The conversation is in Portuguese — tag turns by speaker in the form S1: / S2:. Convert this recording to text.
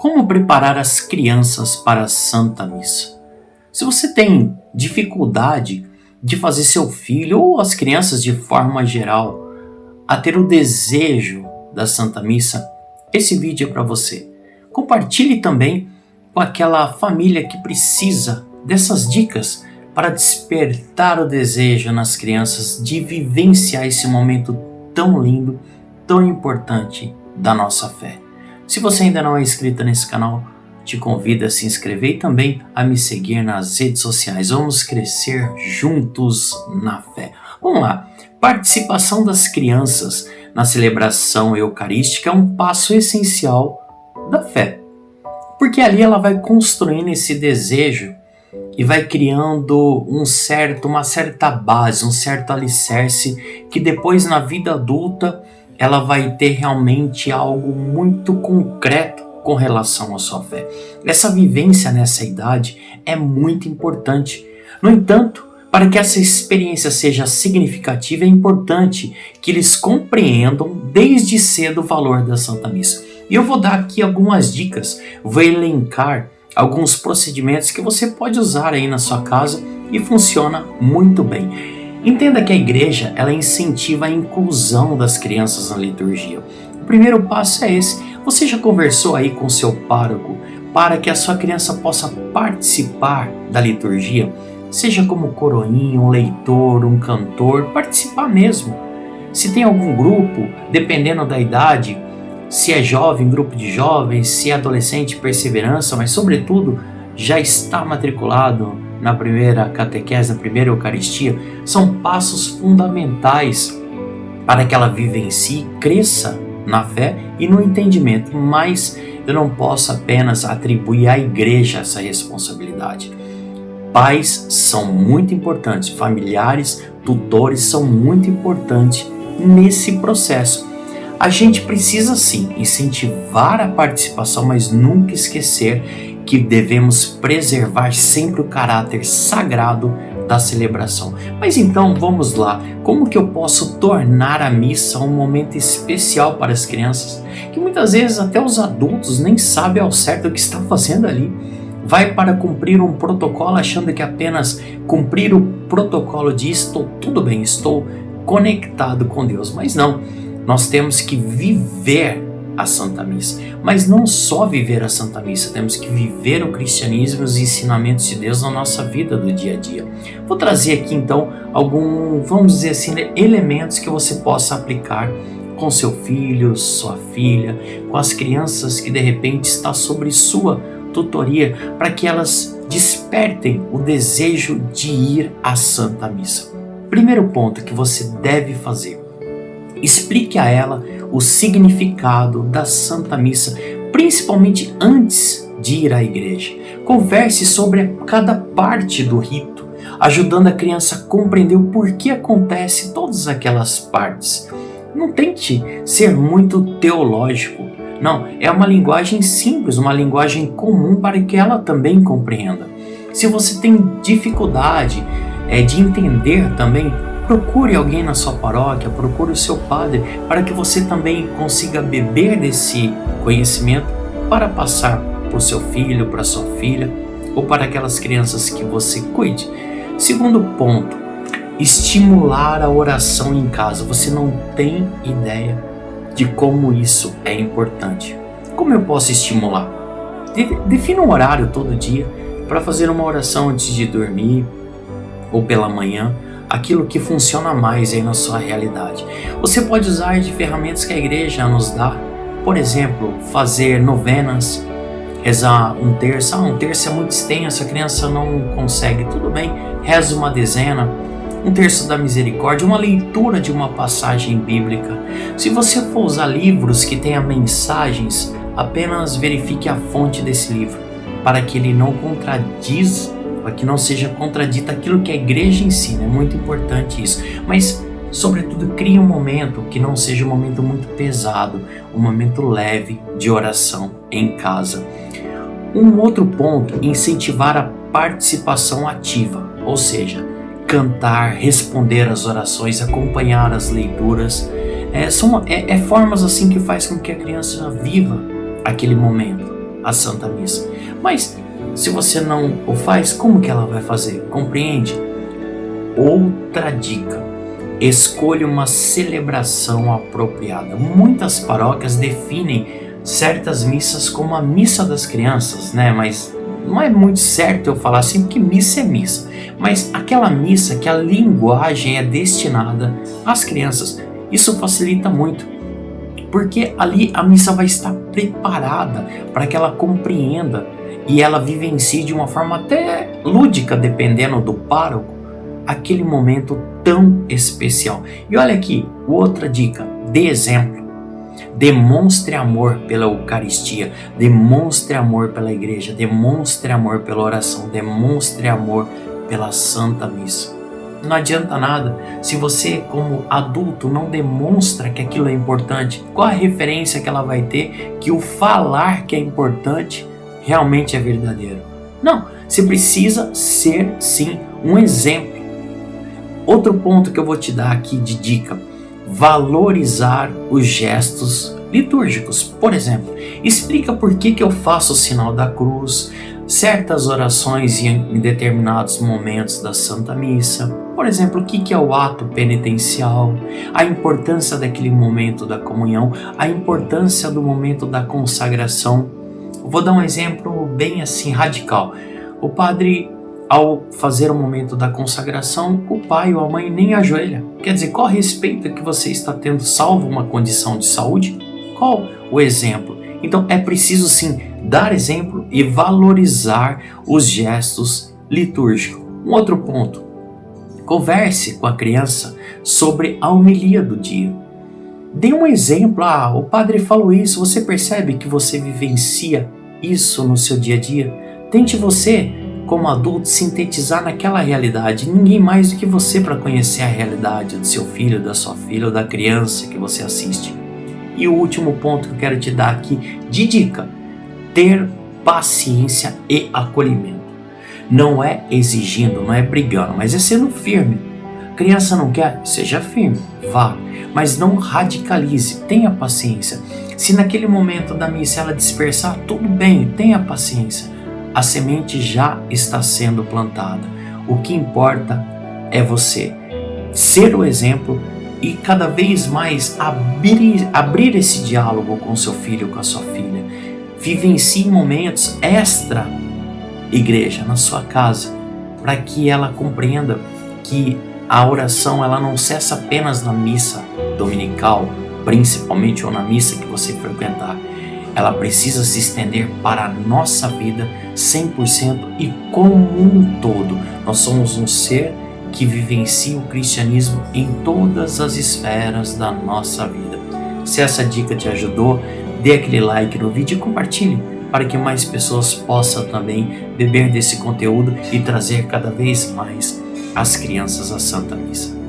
S1: Como preparar as crianças para a Santa Missa? Se você tem dificuldade de fazer seu filho ou as crianças de forma geral a ter o desejo da Santa Missa, esse vídeo é para você. Compartilhe também com aquela família que precisa dessas dicas para despertar o desejo nas crianças de vivenciar esse momento tão lindo, tão importante da nossa fé. Se você ainda não é inscrito nesse canal, te convido a se inscrever e também a me seguir nas redes sociais. Vamos crescer juntos na fé. Vamos lá. Participação das crianças na celebração eucarística é um passo essencial da fé. Porque ali ela vai construindo esse desejo e vai criando uma certa base, um certo alicerce que depois na vida adulta ela vai ter realmente algo muito concreto com relação à sua fé. Essa vivência nessa idade é muito importante. No entanto, para que essa experiência seja significativa, é importante que eles compreendam desde cedo o valor da Santa Missa. E eu vou dar aqui algumas dicas, vou elencar alguns procedimentos que você pode usar aí na sua casa e funciona muito bem. Entenda que a igreja ela incentiva a inclusão das crianças na liturgia. O primeiro passo é esse. Você já conversou aí com seu pároco para que a sua criança possa participar da liturgia? Seja como coroinha, um leitor, um cantor, participar mesmo. Se tem algum grupo, dependendo da idade, se é jovem, grupo de jovens, se é adolescente, perseverança, mas sobretudo já está matriculado na primeira catequese, na primeira Eucaristia, são passos fundamentais para que ela vivencie, cresça na fé e no entendimento. Mas eu não posso apenas atribuir à igreja essa responsabilidade. Pais são muito importantes, familiares, tutores são muito importantes nesse processo. A gente precisa sim incentivar a participação, mas nunca esquecer que devemos preservar sempre o caráter sagrado da celebração. Mas então vamos lá, como que eu posso tornar a missa um momento especial para as crianças, que muitas vezes até os adultos nem sabem ao certo o que está fazendo ali? Vai para cumprir um protocolo achando que apenas cumprir o protocolo de estou tudo bem, estou conectado com Deus, mas não. Nós temos que viver a Santa Missa, mas não só viver a Santa Missa, temos que viver o cristianismo e os ensinamentos de Deus na nossa vida do dia a dia. Vou trazer aqui então vamos dizer assim, elementos que você possa aplicar com seu filho, sua filha, com as crianças que de repente está sobre sua tutoria, para que elas despertem o desejo de ir à Santa Missa. Primeiro ponto que você deve fazer: explique a ela o significado da Santa Missa, principalmente antes de ir à igreja. Converse sobre cada parte do rito, ajudando a criança a compreender o porquê acontece todas aquelas partes. Não tente ser muito teológico, não, é uma linguagem simples, uma linguagem comum para que ela também compreenda. Se você tem dificuldade de entender também, procure alguém na sua paróquia, procure o seu padre, para que você também consiga beber desse conhecimento para passar para o seu filho, para a sua filha ou para aquelas crianças que você cuide. Segundo ponto, estimular a oração em casa. Você não tem ideia de como isso é importante. Como eu posso estimular? Defina um horário todo dia para fazer uma oração antes de dormir ou pela manhã, aquilo que funciona mais aí na sua realidade. Você pode usar de ferramentas que a igreja nos dá, por exemplo, fazer novenas, rezar um terço. Um terço é muito extenso, a criança não consegue, tudo bem, reza uma dezena, um terço da misericórdia, uma leitura de uma passagem bíblica. Se você for usar livros que tenham mensagens, apenas verifique a fonte desse livro, para que ele não para que não seja contradita aquilo que a igreja ensina. É muito importante isso. Mas, sobretudo, crie um momento que não seja um momento muito pesado, um momento leve de oração em casa. Um outro ponto, incentivar a participação ativa, ou seja, cantar, responder às orações, acompanhar as leituras. São formas assim que faz com que a criança viva aquele momento. a Santa Missa. Mas se você não o faz, como que ela vai fazer? Compreende? Outra dica: escolha uma celebração apropriada. Muitas paróquias definem certas missas como a missa das crianças, né? Mas não é muito certo eu falar assim, porque missa é missa. Mas aquela missa que a linguagem é destinada às crianças, isso facilita muito, porque ali a missa vai estar preparada para que ela compreenda e ela vivencie de uma forma até lúdica, dependendo do pároco, aquele momento tão especial. E olha aqui, outra dica: dê exemplo. Demonstre amor pela Eucaristia, demonstre amor pela igreja, demonstre amor pela oração, demonstre amor pela Santa Missa. Não adianta nada se você, como adulto, não demonstra que aquilo é importante. Qual a referência que ela vai ter que o falar que é importante realmente é verdadeiro? Não, você precisa ser, sim, um exemplo. Outro ponto que eu vou te dar aqui de dica: valorizar os gestos litúrgicos. Por exemplo, explica por que eu faço o sinal da cruz, certas orações em determinados momentos da Santa Missa. Por exemplo, o que é o ato penitencial, a importância daquele momento da comunhão, a importância do momento da consagração. Vou dar um exemplo bem assim radical. O padre, ao fazer o momento da consagração, o pai ou a mãe nem ajoelha. Quer dizer, qual respeito que você está tendo, salvo uma condição de saúde? Qual o exemplo? Então é preciso sim dar exemplo e valorizar os gestos litúrgicos. Um outro ponto: converse com a criança sobre a homilia do dia. Dê um exemplo. O padre falou isso, você percebe que você vivencia isso no seu dia a dia? Tente você, como adulto, sintetizar naquela realidade. Ninguém mais do que você para conhecer a realidade do seu filho, da sua filha ou da criança que você assiste. E o último ponto que eu quero te dar aqui de dica: ter paciência e acolhimento. Não é exigindo, não é brigando, mas é sendo firme. A criança não quer? Seja firme, vá, mas não radicalize, tenha paciência. Se naquele momento da missa ela dispersar, tudo bem, tenha paciência. A semente já está sendo plantada. O que importa é você ser o exemplo e cada vez mais abrir esse diálogo com seu filho, com a sua filha. Vivencie momentos extra igreja, na sua casa, para que ela compreenda que a oração ela não cessa apenas na missa dominical, principalmente, ou na missa que você frequentar. Ela precisa se estender para a nossa vida 100% e como um todo. Nós somos um ser que vivencia o cristianismo em todas as esferas da nossa vida. Se essa dica te ajudou, dê aquele like no vídeo e compartilhe para que mais pessoas possam também beber desse conteúdo e trazer cada vez mais as crianças à Santa Missa.